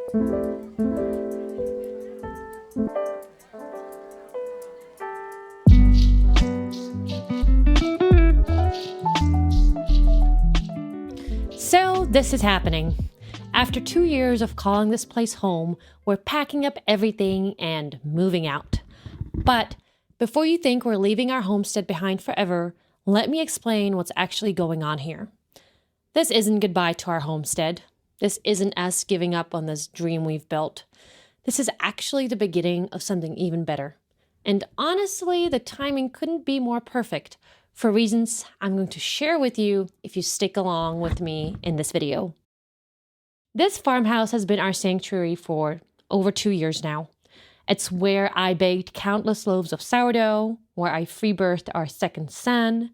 So this is happening. After 2 years of calling this place home, we're packing up everything and moving out. But before you think we're leaving our homestead behind forever, let me explain what's actually going on here. This isn't goodbye to our homestead. This isn't us giving up on this dream we've built. This is actually the beginning of something even better. And honestly, the timing couldn't be more perfect for reasons I'm going to share with you if you stick along with me in this video. This farmhouse has been our sanctuary for over 2 years now. It's where I baked countless loaves of sourdough, where I free-birthed our second son,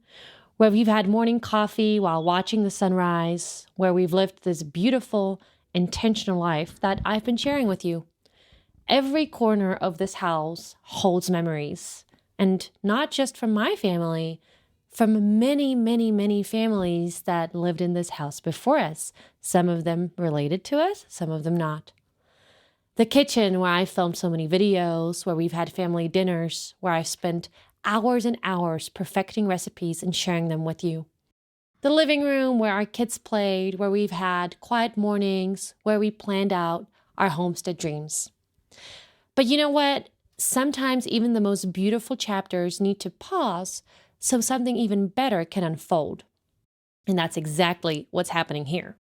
where we've had morning coffee while watching the sunrise, where we've lived this beautiful, intentional life that I've been sharing with you. Every corner of this house holds memories, and not just from my family, from many, many, many families that lived in this house before us. Some of them related to us, some of them not. The kitchen, where I filmed so many videos, where we've had family dinners, where I've spent hours and hours perfecting recipes and sharing them with you. The living room, where our kids played, where we've had quiet mornings, where we planned out our homestead dreams. But you know what? Sometimes even the most beautiful chapters need to pause so something even better can unfold. And that's exactly what's happening here.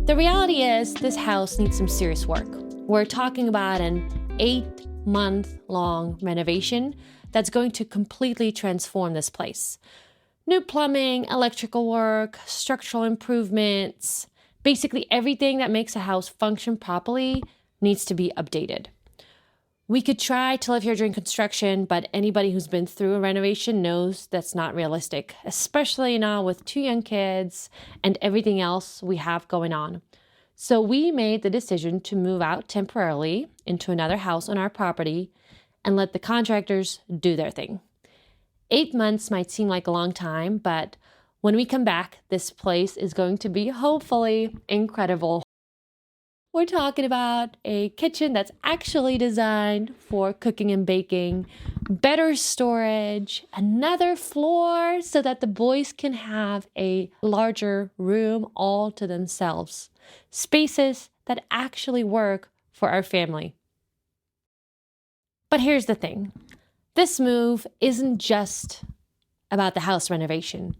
The reality is, this house needs some serious work. We're talking about an 8-month-long renovation that's going to completely transform this place. New plumbing, electrical work, structural improvements, basically everything that makes a house function properly needs to be updated. We could try to live here during construction, but anybody who's been through a renovation knows that's not realistic, especially now with 2 young kids and everything else we have going on. So we made the decision to move out temporarily into another house on our property and let the contractors do their thing. 8 months might seem like a long time, but when we come back, this place is going to be hopefully incredible. We're talking about a kitchen that's actually designed for cooking and baking, better storage, another floor so that the boys can have a larger room all to themselves. Spaces that actually work for our family. But here's the thing. This move isn't just about the house renovation.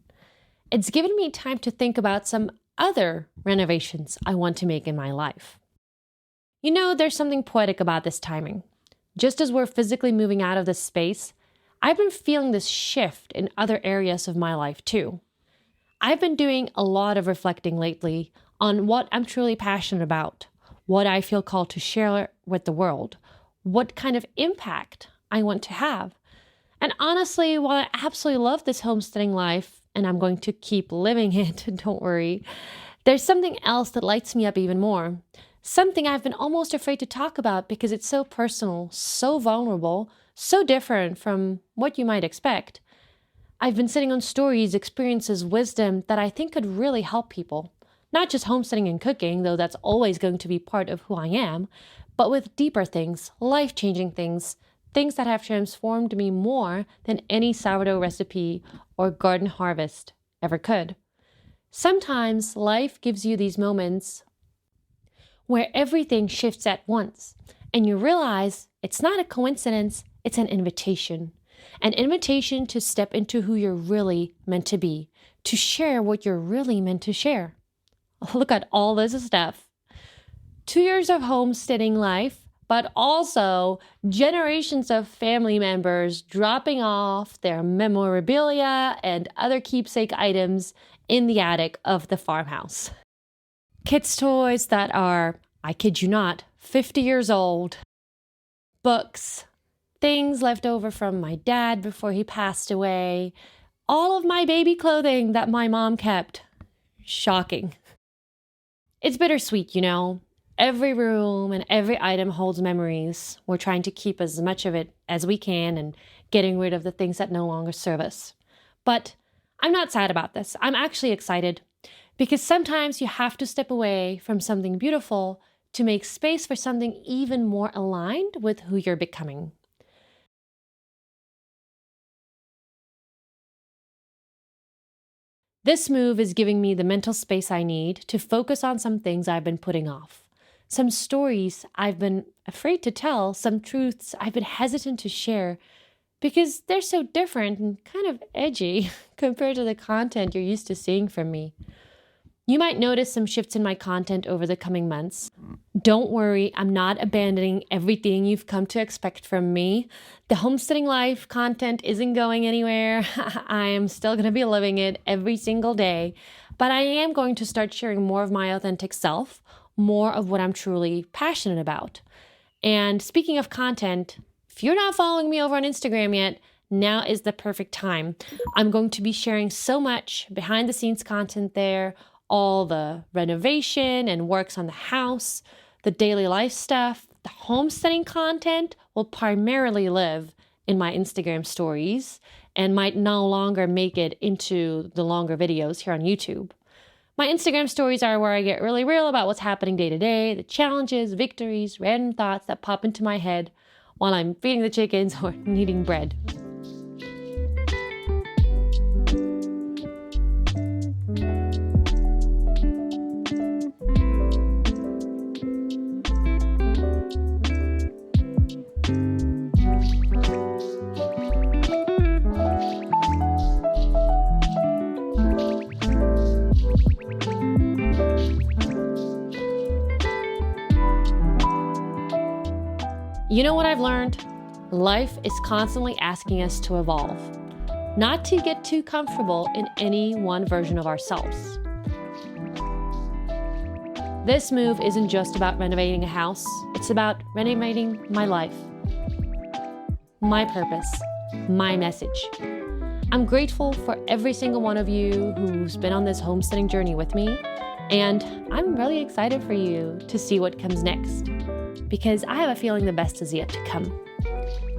It's given me time to think about some other renovations I want to make in my life. You know, there's something poetic about this timing. Just as we're physically moving out of this space, I've been feeling this shift in other areas of my life too. I've been doing a lot of reflecting lately on what I'm truly passionate about, what I feel called to share with the world, what kind of impact I want to have. And honestly, while I absolutely love this homesteading life, and I'm going to keep living it, don't worry, there's something else that lights me up even more. Something I've been almost afraid to talk about because it's so personal, so vulnerable, so different from what you might expect. I've been sitting on stories, experiences, wisdom that I think could really help people. Not just homesteading and cooking, though that's always going to be part of who I am, but with deeper things, life-changing things, things that have transformed me more than any sourdough recipe or garden harvest ever could. Sometimes life gives you these moments where everything shifts at once, and you realize it's not a coincidence, it's an invitation. An invitation to step into who you're really meant to be, to share what you're really meant to share. Look at all this stuff. 2 years of homesteading life, but also generations of family members dropping off their memorabilia and other keepsake items in the attic of the farmhouse. Kids' toys that are, I kid you not, 50 years old. Books, things left over from my dad before he passed away, all of my baby clothing that my mom kept. Shocking. It's bittersweet, you know. Every room and every item holds memories. We're trying to keep as much of it as we can and getting rid of the things that no longer serve us. But I'm not sad about this. I'm actually excited because sometimes you have to step away from something beautiful to make space for something even more aligned with who you're becoming. This move is giving me the mental space I need to focus on some things I've been putting off. Some stories I've been afraid to tell, some truths I've been hesitant to share because they're so different and kind of edgy compared to the content you're used to seeing from me. You might notice some shifts in my content over the coming months. Don't worry, I'm not abandoning everything you've come to expect from me. The homesteading life content isn't going anywhere. I am still going to be living it every single day, but I am going to start sharing more of my authentic self, more of what I'm truly passionate about. And speaking of content, if you're not following me over on Instagram yet, now is the perfect time. I'm going to be sharing so much behind the scenes content there, all the renovation and works on the house, the daily life stuff. The homesteading content will primarily live in my Instagram stories and might no longer make it into the longer videos here on YouTube. My Instagram stories are where I get really real about what's happening day to day, the challenges, victories, random thoughts that pop into my head while I'm feeding the chickens or kneading bread. You know what I've learned? Life is constantly asking us to evolve, not to get too comfortable in any one version of ourselves. This move isn't just about renovating a house, it's about renovating my life, my purpose, my message. I'm grateful for every single one of you who's been on this homesteading journey with me, and I'm really excited for you to see what comes next, because I have a feeling the best is yet to come.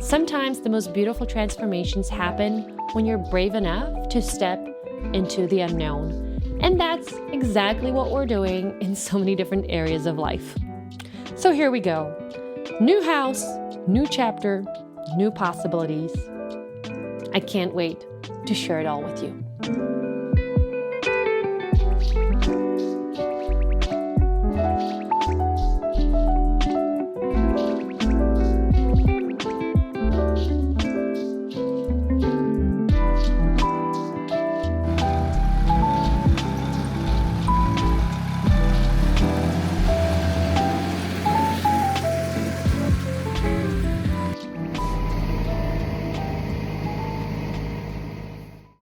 Sometimes the most beautiful transformations happen when you're brave enough to step into the unknown. And that's exactly what we're doing in so many different areas of life. So here we go. New house, new chapter, new possibilities. I can't wait to share it all with you.